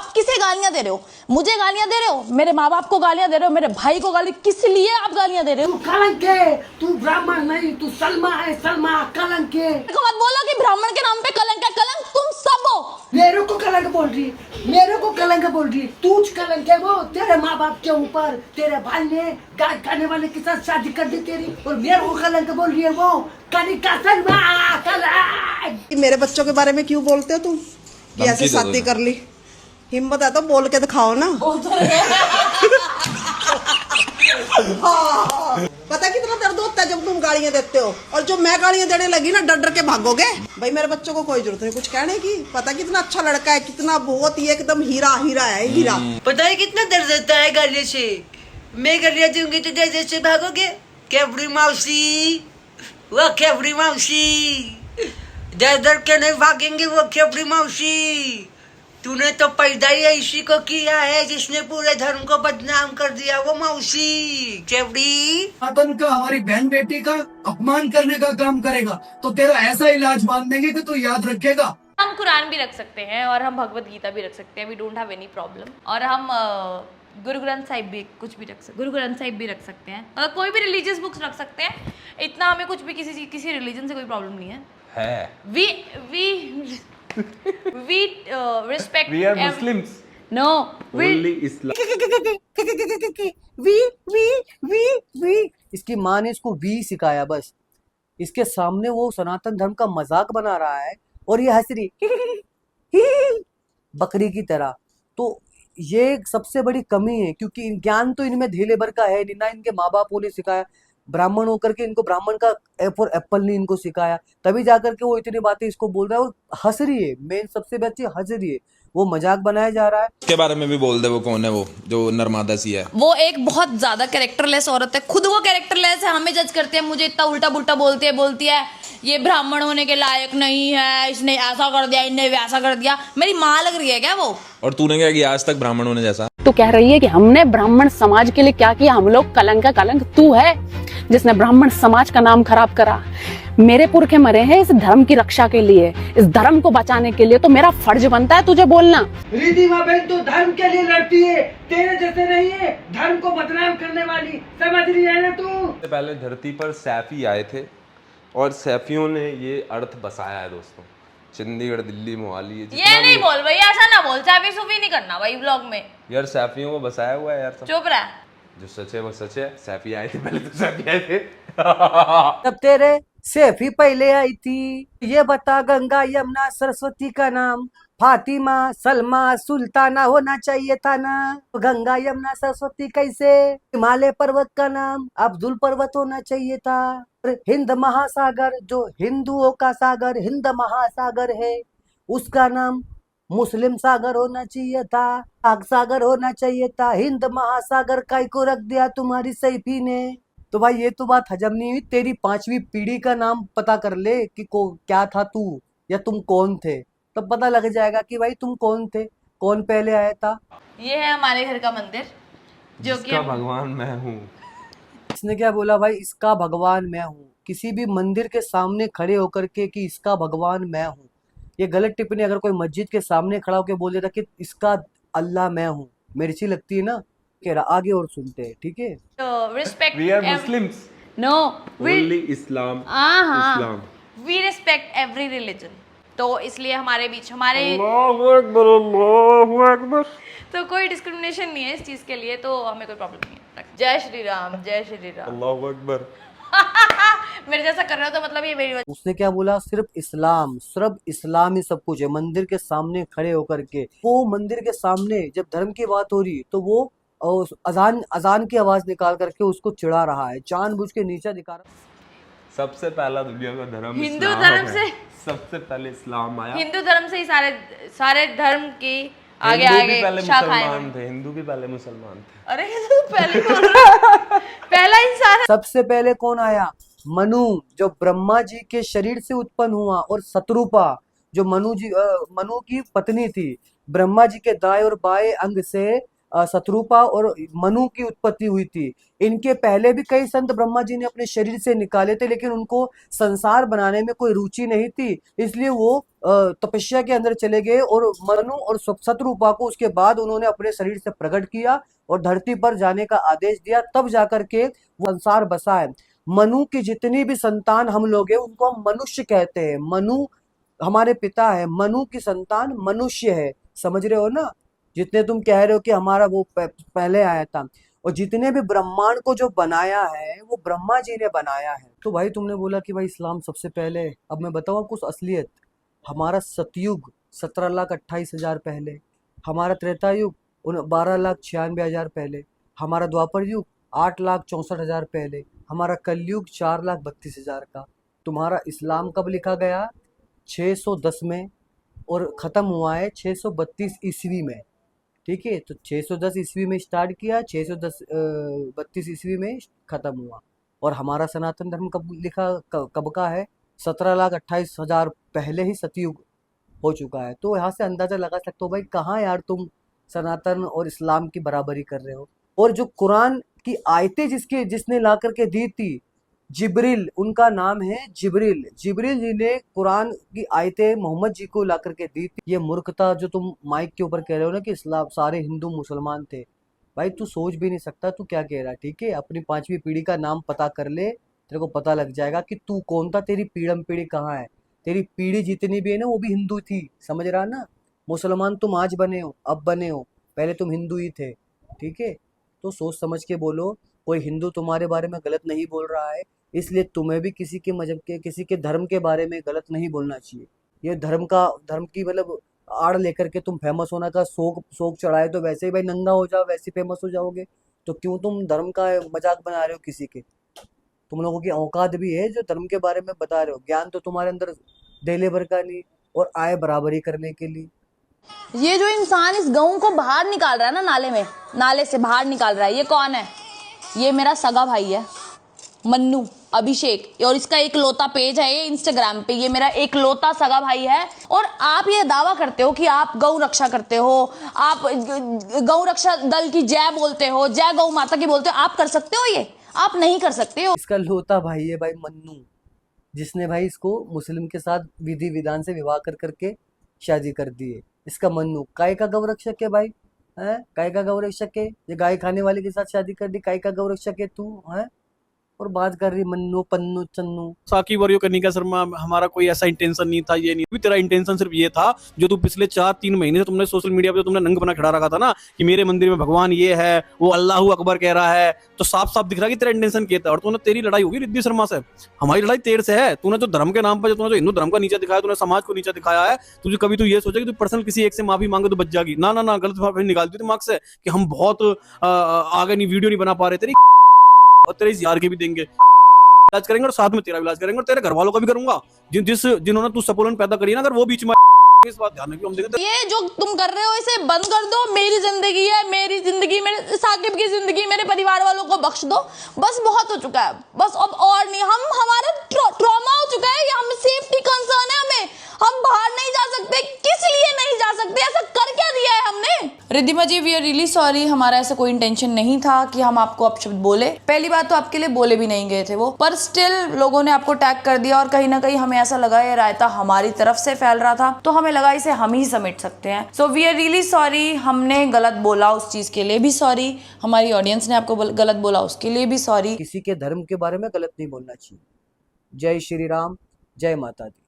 आप किसे गालियां दे रहे हो? मुझे गालियां दे रहे हो, मेरे माँ बाप को गालियां दे रहे हो, मेरे भाई को गाली, किस लिए आप गालियां दे रहे हो? तू कलंक है, तू ब्राह्मण नहीं, तू सलमा है, सलमा कलंक है। देखो मत बोलो कि ब्राह्मण के नाम पे कलंक है। कलंक तुम सब हो। मेरे को कलंक बोल रही है, मेरे को कलंक बोल रही है। तू कलंक है वो तेरे माँ बाप के ऊपर, तेरे भाई ने गाने वाले के साथ शादी कर दी तेरी, और मेरे को कलंक बोल रही है वो कली का सलमा कलंक। मेरे बच्चों के बारे में क्यों बोलते हो तुम कि ऐसे शादी कर ली? हिम्मत है तो बोल के दिखाओ ना। हाँ, पता कितना दर्द होता है जब तुम गालियां देते हो, और जो मैं गालियां देने लगी ना डर डर के भागोगे। भाई मेरे बच्चों को कोई जरूरत नहीं कुछ कहने की। पता कितना अच्छा लड़का है, कितना बहुत ही एकदम हीरा हीरा है, हीरा। पता है कितना दर्द होता है गालियों से? मैं गालियां दूंगी तो जैसे से भागोगे। कैबरी मौसी, वो कैबरी मौसी, डर डर के नहीं भागेंगे वो कैबरी मौसी। तूने तो पैदा ही ऐसी को किया है जिसने पूरे धर्म को बदनाम कर दिया, वो मौसी कैबरी। सनातन का, हमारी बहन बेटी का अपमान करने का काम करेगा तो तेरा ऐसा इलाज बांध देंगे कि तू याद रखेगा। हम कुरान भी रख सकते हैं और हम भगवत गीता भी रख सकते हैं, we don't have any problem. और हम गुरु ग्रंथ साहिब भी कुछ भी रख सकते, गुरु ग्रंथ साहिब भी रख सकते हैं, मतलब कोई भी रिलीजियस बुक्स रख सकते हैं। इतना हमें कुछ भी किसी रिलीजन से कोई प्रॉब्लम नहीं है। We respect. We are Muslims. No, Only Islam. We इसकी माँ ने इसको वी सिखाया बस। इसके सामने वो सनातन धर्म का मजाक बना रहा है और ये हंस रही बकरी की तरह। तो ये सबसे बड़ी कमी है, क्योंकि ज्ञान तो इनमें धीले भर का है नहीं, ना इनके माँ बापों ने सिखाया। ब्राह्मण होकर के इनको ब्राह्मण का और एप्पल नहीं इनको सिखाया, तभी जाकर के वो इतनी बातें इसको बोल रहा है और हंस रही है। मेन सबसे बच्ची हंस रही है, वो मजाक बनाया जा रहा है। उसके बारे में भी बोल दे, वो कौन है, वो जो नर्मदा सी है। वो एक बहुत ज्यादा कैरेक्टरलेस औरत है, खुद वो कैरेक्टरलेस है, हमें जज करते हैं, मुझे इतना उल्टा पुल्टा बोलती है ये ब्राह्मण होने के लायक नहीं है, इसने ऐसा कर दिया, इनने वैसा कर दिया। मेरी माँ लग रही है क्या वो? और तूने क्या किया आज तक ब्राह्मण होने जैसा? तो कह रही है कि हमने ब्राह्मण समाज के लिए क्या किया, हम लोग कलंक का कलंक तू है जिसने ब्राह्मण समाज का नाम खराब करा। मेरे पुरखे मरे हैं इस धर्म की रक्षा के लिए, इस धर्म को बचाने के लिए, तो मेरा फर्ज बनता है तुझे बोलना। रिधिमा बहन तो धर्म के लिए लड़ती है, तेरे जैसे नहीं है धर्म को बदनाम करने वाली, समझ रही है ना तू? पहले धरती पर सैफी आए थे और सैफियों ने ये अर्थ बसाया है दोस्तों। चंडीगढ़, दिल्ली, मोहाली, ये नहीं बोल भाई, ऐसा ना बोल, चाबी सुबी नहीं करना भाई ब्लॉग में। यार सैफियों को बसाया हुआ है यार सब। चुप रह। जो सच है वो सच है। सैफी आए थे पहले, तो सैफी आए थे। तब तेरे सैफी पहले आई थी। ये बता गंगा यमुना सरस्वती का नाम फातिमा सलमा सुल्ताना होना चाहिए था ना? गंगा यमुना सरस्वती कैसे? हिमालय पर्वत का नाम अब्दुल पर्वत होना चाहिए था। हिंद महासागर, जो हिंदुओं का सागर हिंद महासागर है, उसका नाम मुस्लिम सागर होना चाहिए था, आग सागर होना चाहिए था। हिंद महासागर काय को रख दिया तुम्हारी सैफी ने? तो भाई ये तो बात हजम नहीं हुई। तेरी 5वीं पीढ़ी का नाम पता कर ले कि क्या था तू, या तुम कौन थे, तब पता लग जाएगा कि भाई तुम कौन थे, कौन पहले आया था। ये है हमारे घर का मंदिर, जो कि भगवान मैं हूँ। इसने क्या बोला भाई? इसका भगवान मैं हूँ। किसी भी मंदिर के सामने खड़े होकर के कि इसका भगवान मैं हूँ, ये गलत टिप्पणी अगर कोई मस्जिद के सामने खड़ा होकर बोल देता कि इसका अल्लाह मैं हूँ, मिर्ची लगती है ना। कह रहा आगे और सुनते हैं, ठीक है? Respect. We are Muslims. No, Only Islam. Islam. We respect every religion. तो इसलिए हमारे बीच हमारे अल्लाहु अकबर, अल्लाहु अकबर। तो कोई डिस्क्रिमिनेशन नहीं है इस चीज के लिए, तो हमें कोई प्रॉब्लम नहीं है। जय श्री राम, जय श्री राम। अल्लाहु अकबर। मेरे जैसा कर रहे हो तो मतलब ये मेरी वजह। उसने क्या बोला? सिर्फ इस्लाम ही सब कुछ है। मंदिर के सामने खड़े होकर के, वो मंदिर के सामने जब धर्म की बात हो रही तो वो अजान की आवाज निकाल करके उसको चिढ़ा रहा है, जानबूझ के नीचा दिखा रहा है। सबसे पहला दुनिया का धर्म हिंदू इस्लाम धर्म है। से सबसे पहले इस्लाम आया। हिंदू धर्म से ही सारे धर्म की आगे हिंदू भी आगे पहले शाखाएं मुसलमान थे, हिंदू भी पहले मुसलमान थे। अरे ये तो पहले बोल रहा है। पहला इंसान है। सबसे पहले कौन आया? मनु, जो ब्रह्मा जी के शरीर से उत्पन्न हुआ, और शत्रुपा जो मनु की पत्नी थी। ब्रह्मा जी के दाएं और बाएं अंग से शत्रुपा और मनु की उत्पत्ति हुई थी। इनके पहले भी कई संत ब्रह्मा जी ने अपने शरीर से निकाले थे, लेकिन उनको संसार बनाने में कोई रुचि नहीं थी, इसलिए वो तपस्या के अंदर चले गए और मनु और शत्रुपा को उसके बाद उन्होंने अपने शरीर से प्रकट किया और धरती पर जाने का आदेश दिया, तब जाकर के वो संसार बसा है। मनु की जितनी भी संतान हम लोग हैं उनको हम मनुष्य कहते हैं। मनु हमारे पिता है, मनु की संतान मनुष्य है, समझ रहे हो ना। जितने तुम कह रहे हो कि हमारा वो पहले आया था, और जितने भी ब्रह्मांड को जो बनाया है वो ब्रह्मा जी ने बनाया है। तो भाई तुमने बोला कि भाई इस्लाम सबसे पहले है, अब मैं बताऊँ कुछ असलियत। हमारा सतयुग 17,28,000 पहले, हमारा त्रेता युग 12,96,000 पहले, हमारा द्वापर युग 8,64,000 पहले, हमारा कलयुग 4,32,000 का। तुम्हारा इस्लाम कब लिखा गया? 610 में, और ख़त्म हुआ है 632 ईस्वी में। ठीक है, तो 610 ईस्वी में स्टार्ट किया, 632 ईस्वी में ख़त्म हुआ। और हमारा सनातन धर्म कब लिखा, कब का है? 17,28,000 पहले ही सतयुग हो चुका है। तो यहाँ से अंदाज़ा लगा सकते हो भाई कहाँ यार तुम सनातन और इस्लाम की बराबरी कर रहे हो। और जो कुरान की आयतें जिसने ला करके दी थी, जिब्रील उनका नाम है, जिब्रील जी ने कुरान की आयतें मोहम्मद जी को ला करके दी थी। ये मूर्खता जो तुम माइक के ऊपर कह रहे हो ना कि इस्लाम सारे हिंदू मुसलमान थे, भाई तू सोच भी नहीं सकता तू क्या कह रहा है। ठीक है, अपनी 5वीं पीढ़ी का नाम पता कर ले, तेरे को पता लग जाएगा कि तू कौन था, तेरी पीढ़म पीढ़ी कहाँ है। तेरी पीढ़ी जितनी भी है ना वो भी हिंदू थी, समझ रहा ना। मुसलमान तुम आज बने हो, अब बने हो, पहले तुम हिंदू ही थे। ठीक है, तो सोच समझ के बोलो। कोई हिंदू तुम्हारे बारे में गलत नहीं बोल रहा है, इसलिए तुम्हें भी किसी के मजहब के, किसी के धर्म के बारे में गलत नहीं बोलना चाहिए। ये धर्म की मतलब आड़ लेकर के तुम फेमस होना का शौक चढ़ाए तो वैसे ही भाई नंगा हो जाओ, वैसे फेमस हो जाओगे। तो क्यों तुम धर्म का मजाक बना रहे हो किसी के? तुम लोगों की औकात भी है जो धर्म के बारे में बता रहे हो। ज्ञान तो तुम्हारे अंदर देले भर का नहीं, और आए बराबरी करने के लिए। ये जो इंसान इस गऊ को बाहर निकाल रहा है ना, नाले से बाहर निकाल रहा है, ये कौन है? ये मेरा सगा भाई है, मन्नू अभिषेक, और इसका एकलौता पेज है ये इंस्टाग्राम पे। ये मेरा एकलौता सगा भाई है। और आप ये दावा करते हो कि आप गौ रक्षा करते हो, आप गौ रक्षा दल की जय बोलते हो, जय गौ माता की बोलते हो। आप कर सकते हो? ये आप नहीं कर सकते हो। इसका लौता भाई है भाई मन्नू, जिसने भाई इसको मुस्लिम के साथ विधि विधान से विवाह कर करके शादी कर दी है। इसका मन्नू काय का गौ रक्षक है भाई, हैं? काय का गौ रक्षक है? ये गाय खाने वाले के साथ शादी कर दी, काय का गौ रक्षक है तू, हैं? और बात कर रही मन्नू पन्नू चन्नू। साकी वरियो कनिका शर्मा, हमारा कोई ऐसा इंटेंशन नहीं था, ये नहीं भी। तेरा इंटेंशन सिर्फ ये था जो तू पिछले 4-3 महीने से तुमने सोशल मीडिया पे तुमने नंग बना खड़ा रखा था ना कि मेरे मंदिर में भगवान ये है, वो अल्लाह अकबर कह रहा है, तो साफ साफ दिख रहा है कि तेरा इंटेंशन क्या था। और तूने, तेरी लड़ाई होगी रिद्धि शर्मा से, हमारी लड़ाई तेरे से है। तूने जो धर्म के नाम पर, तूने जो हिंदू धर्म का नीचा दिखाया, तूने समाज को नीचा दिखाया है। तुझे कभी तू ये सोचा कि तू पर्सनल किसी एक से माफी मांगे तो बच जाएगी? ना ना ना, गलत माफी निकालती दिमाग से कि हम बहुत आगे नहीं, वीडियो नहीं बना पा रहे तेरी, और तेरे इस यार के भी देंगे इलाज करेंगे, और साथ में तेरा इलाज करेंगे, और तेरे घर वालों का भी करूंगा। जिन्होंने तू सपोलन पैदा करी ना, अगर वो बीच में इस बात ध्यान रखिए, हम देखेंगे। ये जो तुम कर रहे हो इसे बंद कर दो। मेरी जिंदगी है, मेरी जिंदगी, मेरे साकिब की जिंदगी, मेरे परिवार वालों को बख्श दो। बस बहुत हो चुका है, बस अब और नहीं। हमारा ट्रॉमा हो चुका है, हमें सेफ्टी कंसर्न है, हम बाहर नहीं जा सकते। किस लिए नहीं जा सकते? ऐसा कर क्या दिया है हमने? रिद्धिमा जी, वी आर रियली सॉरी। हमारा ऐसा कोई इंटेंशन नहीं था कि हम आपको अपशब्द बोले। पहली बात तो आपके लिए बोले भी नहीं गए थे वो, पर स्टिल लोगों ने आपको टैग कर दिया, और कहीं ना कहीं हमें ऐसा लगा ये रायता हमारी तरफ से फैल रहा था, तो हमें लगा इसे हम ही समेट सकते हैं। So we are really sorry. हमने गलत बोला, उस चीज के लिए भी सॉरी। हमारी ऑडियंस ने आपको गलत बोला, उसके लिए भी सॉरी। किसी के धर्म के बारे में गलत नहीं बोलना चाहिए। जय श्री राम, जय माता दी।